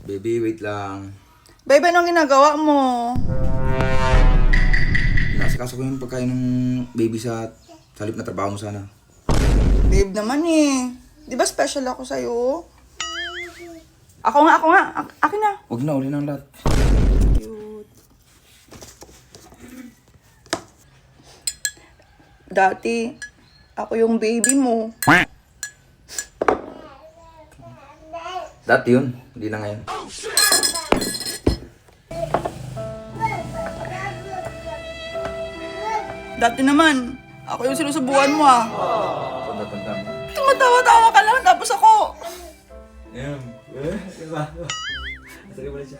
Baby, wait lang. Babe, anong ginagawa mo? Nasikaso ko yung pagkain ng baby sa halip na trabaho mo sana. Babe naman eh. Di ba special ako sa'yo? Ako nga. Akin na. Huwag na, uli na ang lahat. Cute. Dati, ako yung baby mo. Dati yun, hindi na ngayon. Dati naman, ako yung sinusubukan mo ah. Tanda-tanda mo. Tumatawa-tawa ka lang, tapos ako. Ayan. Diba? Masarap mo na siya.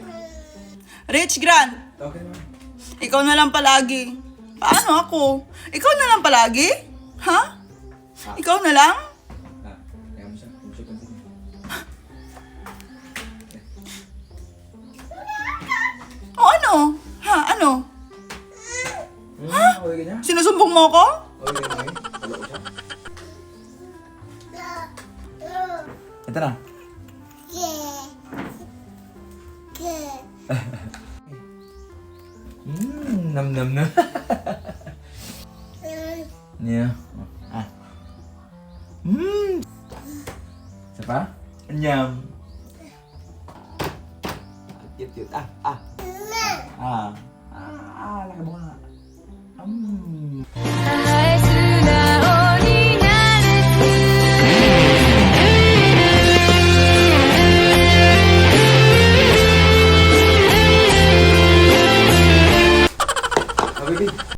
Rich Grant, Okay naman. ikaw na lang palagi. Paano ako? Ikaw na lang palagi? Ha? Ikaw na lang? Kaya mo siya. Kaya mo siya continue. O ano? Ha? Ano? Okay ka niya? Sinusumbong mo ako? Okay. Wala ko siya. Ito na. Nam. Yeah. Isa pa? Anyam. Cute. Laki mo nga.